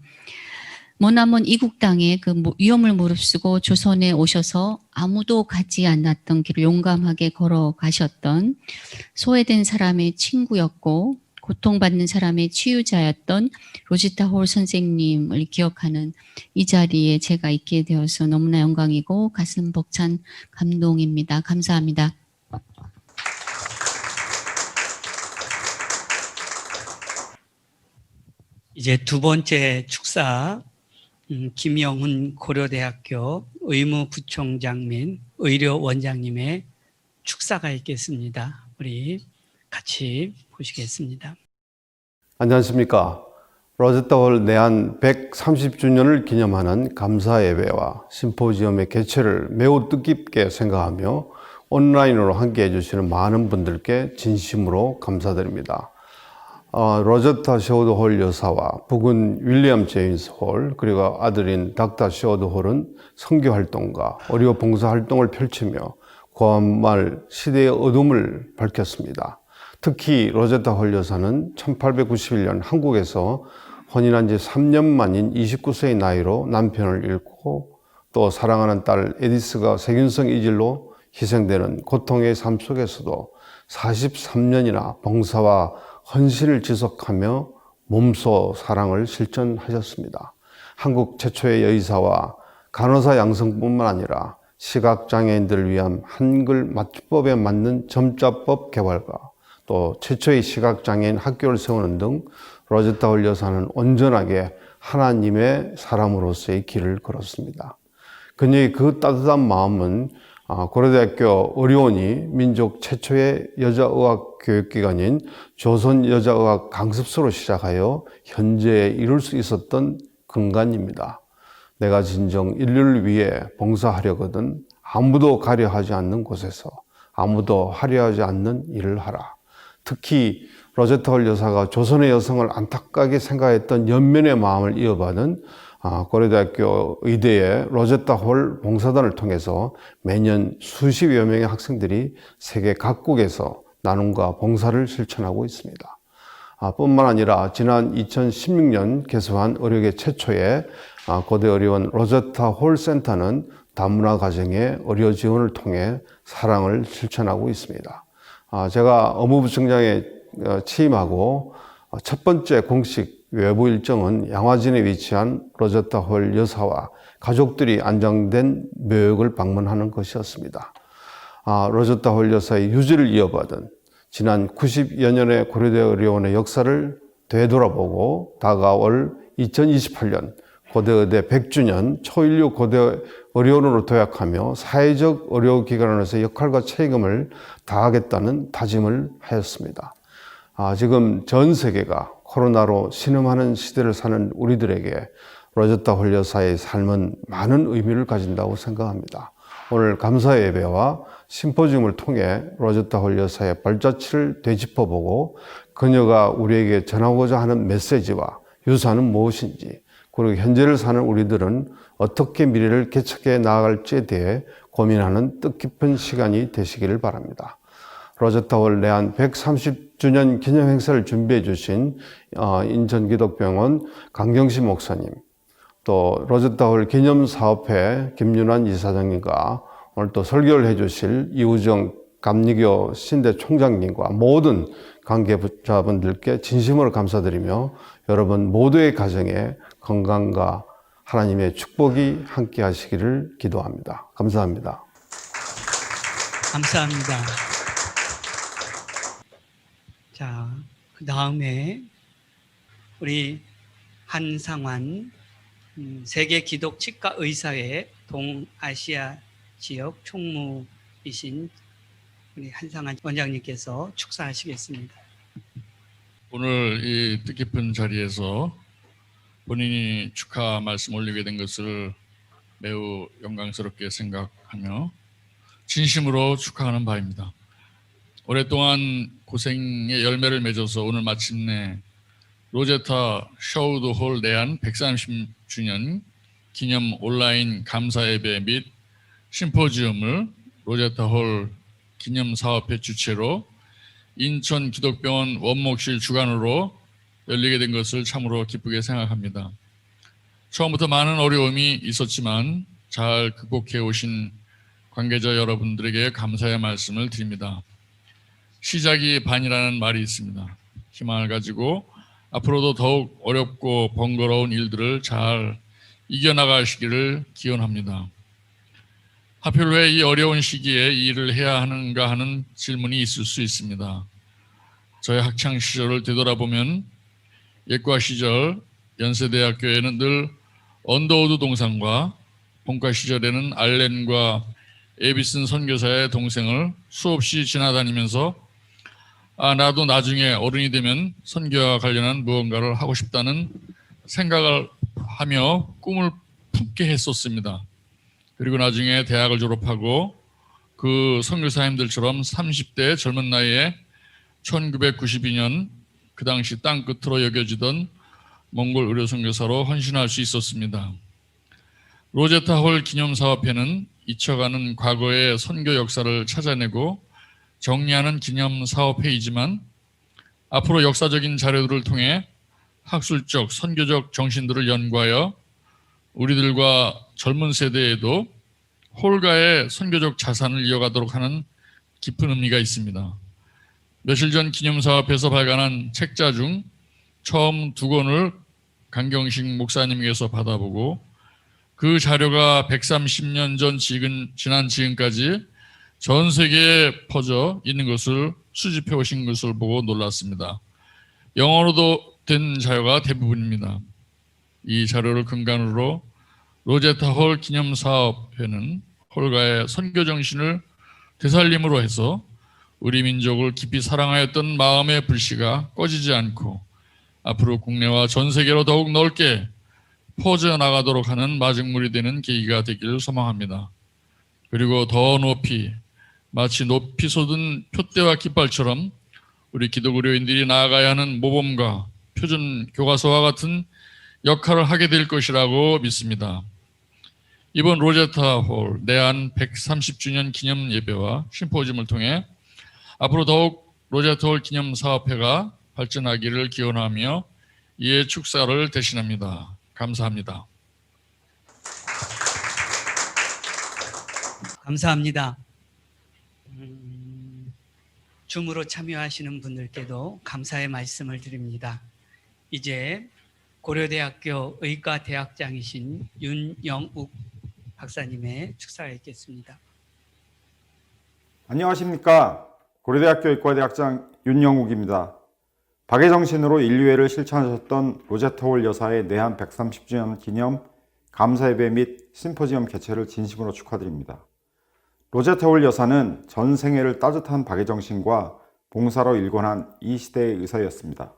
머나먼 이국 땅에 그 위험을 무릅쓰고 조선에 오셔서 아무도 가지 않았던 길을 용감하게 걸어가셨던 소외된 사람의 친구였고 고통받는 사람의 치유자였던 로제타 홀 선생님을 기억하는 이 자리에 제가 있게 되어서 너무나 영광이고 가슴 벅찬 감동입니다. 감사합니다. 이제 두 번째 축사 김영훈 고려대학교 의무부총장 및 의료원장님의 축사가 있겠습니다. 우리 같이 보시겠습니다. 안녕하십니까. 로제타 홀 내한 130주년을 기념하는 감사 예배와 심포지엄의 개최를 매우 뜻깊게 생각하며 온라인으로 함께 해주시는 많은 분들께 진심으로 감사드립니다. 로제타 셰워드 홀 여사와 부군 윌리엄 제임스 홀 그리고 아들인 닥터 셰워드 홀은 선교 활동과 의료 봉사 활동을 펼치며 고한말 시대의 어둠을 밝혔습니다. 특히 로제타 홀 여사는 1891년 한국에서 혼인한 지 3년 만인 29세의 나이로 남편을 잃고 또 사랑하는 딸 에디스가 세균성 이질로 희생되는 고통의 삶 속에서도 43년이나 봉사와 헌신을 지속하며 몸소 사랑을 실천하셨습니다. 한국 최초의 여의사와 간호사 양성뿐만 아니라 시각장애인들을 위한 한글 맞춤법에 맞는 점자법 개발과 또 최초의 시각장애인 학교를 세우는 등 로제타 홀 여사는 온전하게 하나님의 사람으로서의 길을 걸었습니다. 그녀의 그 따뜻한 마음은 고려대학교 의료원이 민족 최초의 여자의학 교육기관인 조선여자의학 강습소로 시작하여 현재에 이룰 수 있었던 근간입니다. 내가 진정 인류를 위해 봉사하려거든 아무도 가려하지 않는 곳에서 아무도 하려하지 않는 일을 하라. 특히 로제타 홀 여사가 조선의 여성을 안타깝게 생각했던 연면의 마음을 이어받은 고려대학교 의대의 로제타 홀 봉사단을 통해서 매년 수십여 명의 학생들이 세계 각국에서 나눔과 봉사를 실천하고 있습니다. 뿐만 아니라 지난 2016년 개소한 의료계 최초의 고대의료원 로제타 홀 센터는 다문화 가정의 의료 지원을 통해 사랑을 실천하고 있습니다. 제가 업무부총장에 취임하고 첫 번째 공식 외부 일정은 양화진에 위치한 로제타 홀 여사와 가족들이 안장된 묘역을 방문하는 것이었습니다. 로제타 홀 여사의 유지를 이어받은 지난 90여 년의 고려대 의료원의 역사를 되돌아보고 다가올 2028년 고대의대 100주년 초인류 고대 의료원으로 도약하며 사회적 의료기관으로서 역할과 책임을 다하겠다는 다짐을 하였습니다. 지금 전 세계가 코로나로 신음하는 시대를 사는 우리들에게 로제타 홀 여사의 삶은 많은 의미를 가진다고 생각합니다. 오늘 감사 예배와 심포지움을 통해 로제타 홀 여사의 발자취를 되짚어보고 그녀가 우리에게 전하고자 하는 메시지와 유산은 무엇인지 그리고 현재를 사는 우리들은 어떻게 미래를 개척해 나아갈지에 대해 고민하는 뜻깊은 시간이 되시기를 바랍니다. 로제타 홀 내한 130주년 기념 행사를 준비해 주신 인천기독병원 강경식 목사님, 또 로제타 홀 기념사업회 김윤환 이사장님과 오늘 또 설교를 해 주실 이우정 감리교 신대 총장님과 모든 관계자분들께 진심으로 감사드리며 여러분 모두의 가정에 건강과 하나님의 축복이 함께 하시기를 기도합니다. 감사합니다. 감사합니다. 자, 그 다음에 우리 한상환 세계 기독 치과 의사회 동아시아 지역 총무이신 우리 한상환 원장님께서 축사하시겠습니다. 오늘 이 뜻깊은 자리에서 본인이 축하 말씀 올리게 된 것을 매우 영광스럽게 생각하며 진심으로 축하하는 바입니다. 오랫동안 고생의 열매를 맺어서 오늘 마침내 로제타 샤우드 홀 내한 130주년 기념 온라인 감사 예배 및 심포지움을 로제타 홀 기념사업회 주최로 인천 기독병원 원목실 주관으로 열리게 된 것을 참으로 기쁘게 생각합니다. 처음부터 많은 어려움이 있었지만 잘 극복해 오신 관계자 여러분들에게 감사의 말씀을 드립니다. 시작이 반이라는 말이 있습니다. 희망을 가지고 앞으로도 더욱 어렵고 번거로운 일들을 잘 이겨나가시기를 기원합니다. 하필 왜 이 어려운 시기에 이 일을 해야 하는가 하는 질문이 있을 수 있습니다. 저의 학창 시절을 되돌아보면 예과 시절 연세대학교에는 늘 언더우드 동상과 본과 시절에는 알렌과 에비슨 선교사의 동생을 수없이 지나다니면서 나도 나중에 어른이 되면 선교와 관련한 무언가를 하고 싶다는 생각을 하며 꿈을 품게 했었습니다. 그리고 나중에 대학을 졸업하고 그 선교사님들처럼 30대 젊은 나이에 1992년 그 당시 땅끝으로 여겨지던 몽골 의료 선교사로 헌신할 수 있었습니다. 로제타 홀 기념사업회는 잊혀가는 과거의 선교 역사를 찾아내고 정리하는 기념사업회이지만 앞으로 역사적인 자료들을 통해 학술적, 선교적 정신들을 연구하여 우리들과 젊은 세대에도 홀가의 선교적 자산을 이어가도록 하는 깊은 의미가 있습니다. 며칠 전 기념사업에서 발간한 책자 중 처음 2권을 강경식 목사님께서 받아보고 그 자료가 130년 전 지난 지금까지 전 세계에 퍼져 있는 것을 수집해 오신 것을 보고 놀랐습니다. 영어로도 된 자료가 대부분입니다. 이 자료를 근간으로 로제타 홀 기념사업회는 홀가의 선교 정신을 되살림으로 해서 우리 민족을 깊이 사랑하였던 마음의 불씨가 꺼지지 않고 앞으로 국내와 전 세계로 더욱 넓게 퍼져나가도록 하는 마중물이 되는 계기가 되기를 소망합니다. 그리고 더 높이 마치 높이 솟은 표대와 깃발처럼 우리 기독의료인들이 나아가야 하는 모범과 표준 교과서와 같은 역할을 하게 될 것이라고 믿습니다. 이번 로제타 홀 내한 130주년 기념 예배와 심포지움을 통해 앞으로 더욱 로제타 홀 기념사업회가 발전하기를 기원하며 이에 축사를 대신합니다. 감사합니다. 감사합니다. 줌으로 참여하시는 분들께도 감사의 말씀을 드립니다. 이제 고려대학교 의과대학장이신 윤영욱 박사님의 축사가 있겠습니다. 안녕하십니까. 고려대학교 의과대학장 윤영욱입니다. 박의 정신으로 인류애를 실천하셨던 로제타 홀 여사의 내한 130주년 기념 감사예배 및 심포지엄 개최를 진심으로 축하드립니다. 로제타 홀 여사는 전 생애를 따뜻한 박의 정신과 봉사로 일관한 이 시대의 의사였습니다.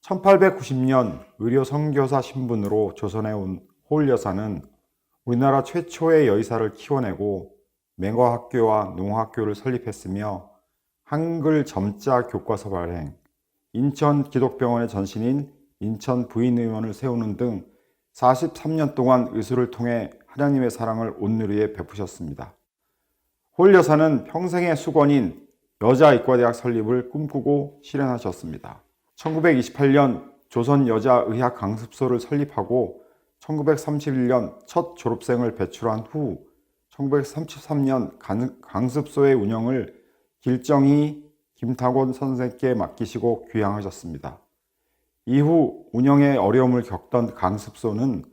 1890년 의료 선교사 신분으로 조선에 온 홀 여사는 우리나라 최초의 여의사를 키워내고 맹과학교와 농학교를 설립했으며 한글 점자 교과서 발행, 인천 기독병원의 전신인 인천 부인의원을 세우는 등 43년 동안 의술을 통해 하나님의 사랑을 온누리에 베푸셨습니다. 홀 여사는 평생의 수건인 여자의과대학 설립을 꿈꾸고 실현하셨습니다. 1928년 조선여자의학 강습소를 설립하고 1931년 첫 졸업생을 배출한 후 1933년 강습소의 운영을 길정희 김탁원 선생께 맡기시고 귀향하셨습니다. 이후 운영에 어려움을 겪던 강습소는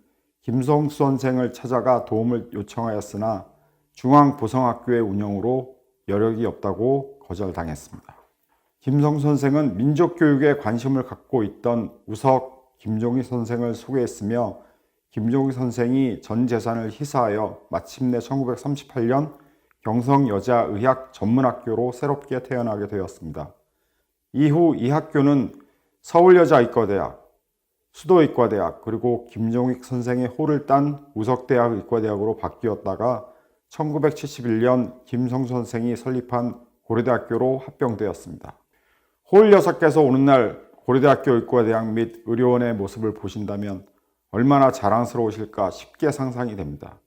김성수 선생을 찾아가 도움을 요청하였으나 중앙보성학교의 운영으로 여력이 없다고 거절당했습니다. 김성수 선생은 민족교육에 관심을 갖고 있던 우석 김종희 선생을 소개했으며 김종희 선생이 전 재산을 희사하여 마침내 1938년 경성여자의학 전문학교로 새롭게 태어나게 되었습니다. 이후 이 학교는 서울여자의과대학, 수도의과대학, 그리고 김종익 선생의 호를 딴 우석대학 의과대학으로 바뀌었다가 1971년 김성수 선생이 설립한 고려대학교로 합병되었습니다. 홀 여사께서 오늘날 고려대학교 의과대학 및 의료원의 모습을 보신다면 얼마나 자랑스러우실까 쉽게 상상이 됩니다.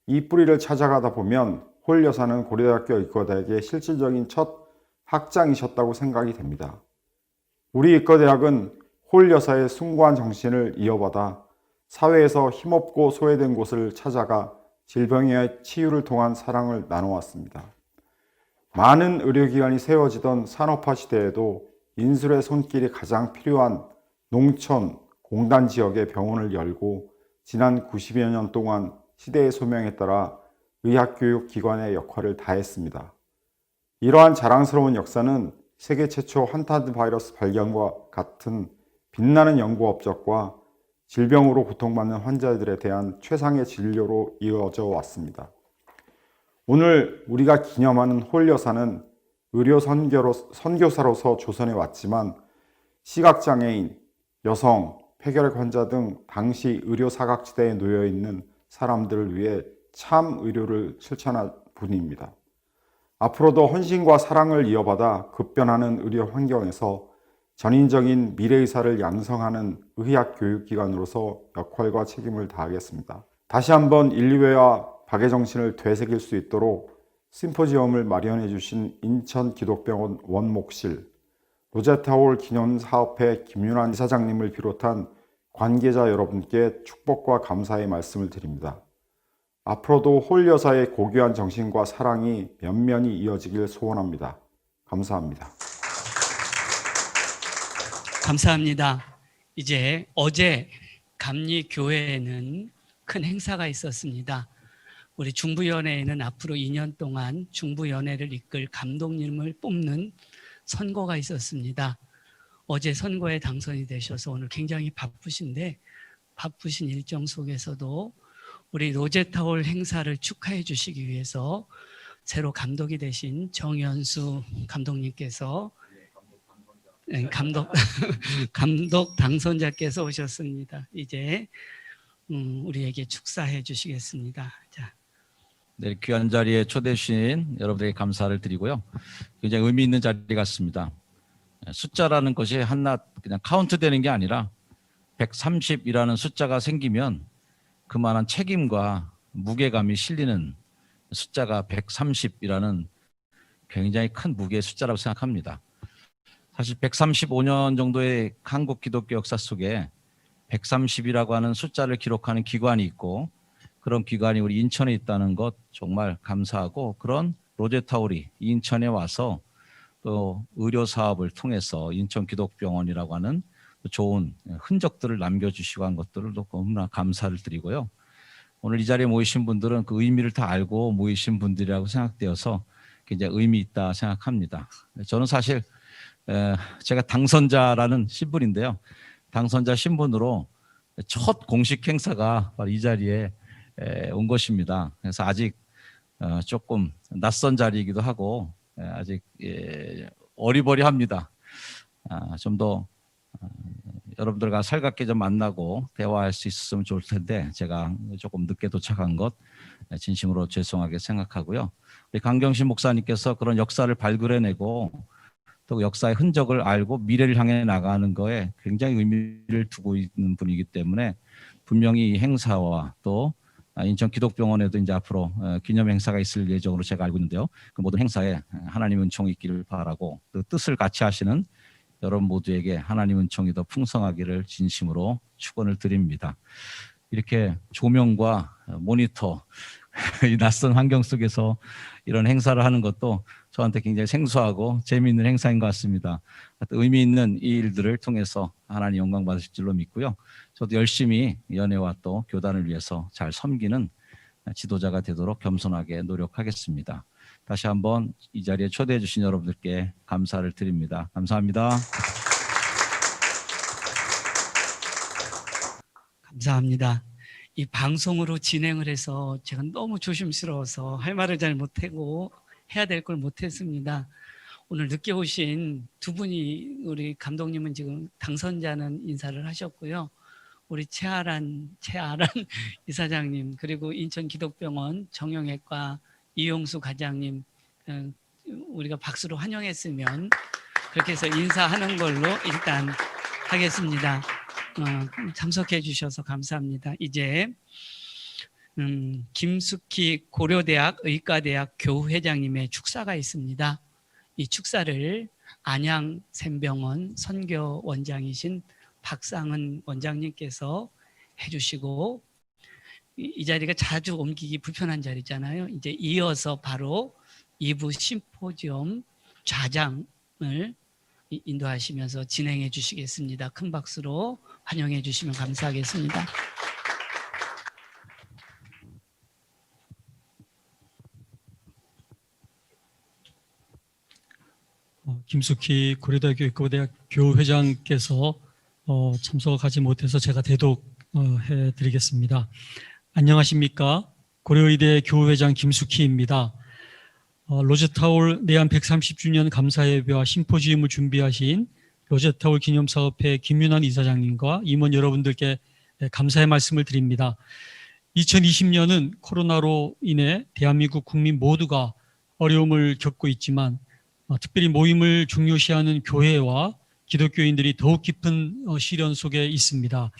이 뿌리를 찾아가다 보면 홀 여사는 고려대학교 의과대학의 실질적인 첫 학장이셨다고 생각이 됩니다. 우리 의과대학은 홀 여사의 숭고한 정신을 이어받아 사회에서 힘없고 소외된 곳을 찾아가 질병의 치유를 통한 사랑을 나눠왔습니다. 많은 의료기관이 세워지던 산업화 시대에도 인술의 손길이 가장 필요한 농촌, 공단 지역에 병원을 열고 지난 90여 년 동안 시대의 소명에 따라 의학교육기관의 역할을 다했습니다. 이러한 자랑스러운 역사는 세계 최초 한타드 바이러스 발견과 같은 빛나는 연구 업적과 질병으로 고통받는 환자들에 대한 최상의 진료로 이어져 왔습니다. 오늘 우리가 기념하는 홀 여사는 의료 선교사로서 조선에 왔지만 시각장애인, 여성, 폐결핵 환자 등 당시 의료 사각지대에 놓여 있는 사람들을 위해 참 의료를 실천한 분입니다. 앞으로도 헌신과 사랑을 이어받아 급변하는 의료 환경에서 전인적인 미래의사를 양성하는 의학교육기관으로서 역할과 책임을 다하겠습니다. 다시 한번 인류애와 박의 정신을 되새길 수 있도록 심포지엄을 마련해 주신 인천기독병원 원목실, 로제타홀 기념사업회 김윤환 이사장님을 비롯한 관계자 여러분께 축복과 감사의 말씀을 드립니다. 앞으로도 홀 여사의 고귀한 정신과 사랑이 면면히 이어지길 소원합니다. 감사합니다. 감사합니다. 이제 어제 감리교회에는 큰 행사가 있었습니다. 우리 중부연회에는 앞으로 2년 동안 중부연회를 이끌 감독님을 뽑는 선거가 있었습니다. 어제 선거에 당선이 되셔서 오늘 굉장히 바쁘신데 바쁘신 일정 속에서도 우리 로제타홀 행사를 축하해 주시기 위해서 새로 감독이 되신 정연수 감독님께서 감독 당선자께서 오셨습니다. 이제 우리에게 축사해 주시겠습니다. 자. 네, 귀한 자리에 초대해 주신 여러분에게 감사를 드리고요. 굉장히 의미 있는 자리 같습니다. 숫자라는 것이 한낱 그냥 카운트 되는 게 아니라 130이라는 숫자가 생기면 그만한 책임과 무게감이 실리는 숫자가 130이라는 굉장히 큰 무게의 숫자라고 생각합니다. 사실 135년 정도의 한국 기독교 역사 속에 130이라고 하는 숫자를 기록하는 기관이 있고 그런 기관이 우리 인천에 있다는 것 정말 감사하고 그런 로제타홀이 인천에 와서 또 의료 사업을 통해서 인천기독병원이라고 하는 좋은 흔적들을 남겨주시고 한 것들도 너무나 감사를 드리고요. 오늘 이 자리에 모이신 분들은 그 의미를 다 알고 모이신 분들이라고 생각되어서 굉장히 의미 있다 생각합니다. 저는 사실 제가 당선자라는 신분인데요. 당선자 신분으로 첫 공식 행사가 바로 이 자리에 온 것입니다. 그래서 아직 조금 낯선 자리이기도 하고 아직 어리버리합니다. 좀 더 여러분들과 살갑게 좀 만나고 대화할 수 있었으면 좋을 텐데 제가 조금 늦게 도착한 것 진심으로 죄송하게 생각하고요. 우리 강경신 목사님께서 그런 역사를 발굴해내고 또 역사의 흔적을 알고 미래를 향해 나가는 거에 굉장히 의미를 두고 있는 분이기 때문에 분명히 이 행사와 또 인천기독병원에도 이제 앞으로 기념 행사가 있을 예정으로 제가 알고 있는데요. 그 모든 행사에 하나님 은총이 있기를 바라고 그 뜻을 같이 하시는 여러분 모두에게 하나님 은총이 더 풍성하기를 진심으로 축원을 드립니다. 이렇게 조명과 모니터 이 낯선 환경 속에서 이런 행사를 하는 것도 저한테 굉장히 생소하고 재미있는 행사인 것 같습니다. 의미 있는 이 일들을 통해서 하나님 영광 받으실 줄로 믿고요. 저도 열심히 연회와 또 교단을 위해서 잘 섬기는 지도자가 되도록 겸손하게 노력하겠습니다. 다시 한번 이 자리에 초대해 주신 여러분들께 감사를 드립니다. 감사합니다. 감사합니다. 이 방송으로 진행을 해서 제가 너무 조심스러워서 할 말을 잘 못하고 해야 될 걸 못했습니다. 오늘 늦게 오신 두 분이, 우리 감독님은 지금 당선자는 인사를 하셨고요. 우리 최아란 이사장님, 그리고 인천기독병원 정형외과 이용수 과장님, 우리가 박수로 환영했으면 그렇게 해서 인사하는 걸로 일단 하겠습니다. 참석해 주셔서 감사합니다. 이제 김숙희 고려대학 의과대학 교회장님의 축사가 있습니다. 이 축사를 안양 샘병원 선교 원장이신 박상은 원장님께서 해주시고, 이 자리가 자주 옮기기 불편한 자리잖아요. 이제 이어서 바로 2부 심포지엄 좌장을 인도하시면서 진행해 주시겠습니다. 큰 박수로 환영해 주시면 감사하겠습니다. 김숙희 고려대학교 의과대학 교회장께서 참석하지 못해서 제가 대독해 드리겠습니다. 안녕하십니까? 고려의대 교회장 김숙희입니다. 로제타올 내한 130주년 감사예배와 심포지움을 준비하신 로제타올 기념사업회 김윤환 이사장님과 임원 여러분들께 감사의 말씀을 드립니다. 2020년은 코로나로 인해 대한민국 국민 모두가 어려움을 겪고 있지만 특별히 모임을 중요시하는 교회와 기독교인들이 더욱 깊은 시련 속에 있습니다.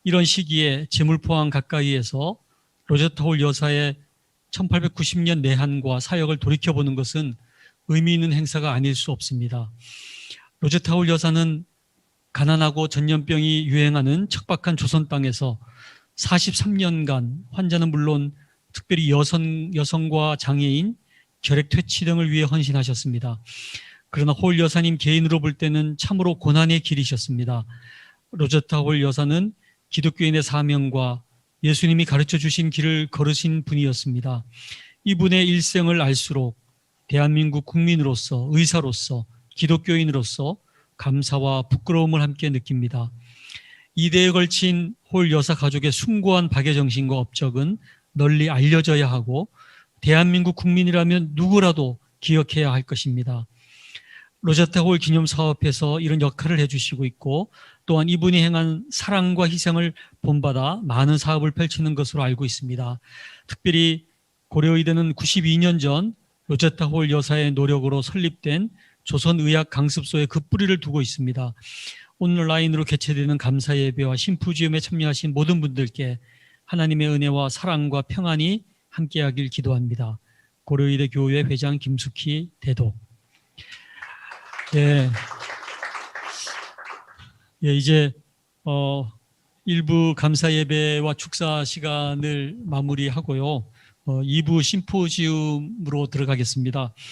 이런 시기에 제물포항 가까이에서 로제타올 여사의 1890년 내한과 사역을 돌이켜보는 것은 의미 있는 행사가 아닐 수 없습니다. 로제타올 여사는 가난하고 전염병이 유행하는 척박한 조선 땅에서 43년간 환자는 물론 특별히 여성과 장애인, 결핵 퇴치 등을 위해 헌신하셨습니다. 그러나 홀 여사님 개인으로 볼 때는 참으로 고난의 길이셨습니다. 로제타 홀 여사는 기독교인의 사명과 예수님이 가르쳐 주신 길을 걸으신 분이었습니다. 이분의 일생을 알수록 대한민국 국민으로서, 의사로서, 기독교인으로서 감사와 부끄러움을 함께 느낍니다. 이대에 걸친 홀 여사 가족의 숭고한 박애 정신과 업적은 널리 알려져야 하고 대한민국 국민이라면 누구라도 기억해야 할 것입니다. 로제타 홀 기념사업에서 이런 역할을 해주시고 있고, 또한 이분이 행한 사랑과 희생을 본받아 많은 사업을 펼치는 것으로 알고 있습니다. 특별히 고려의대는 92년 전 로제타 홀 여사의 노력으로 설립된 조선의학 강습소에 그 뿌리를 두고 있습니다. 온라인으로 개최되는 감사예배와 심포지엄에 참여하신 모든 분들께 하나님의 은혜와 사랑과 평안이 함께하길 기도합니다. 고려의대 교회 회장 김숙희 대독. 이제 일부 감사예배와 축사 시간을 마무리하고요. 2부 심포지움으로 들어가겠습니다.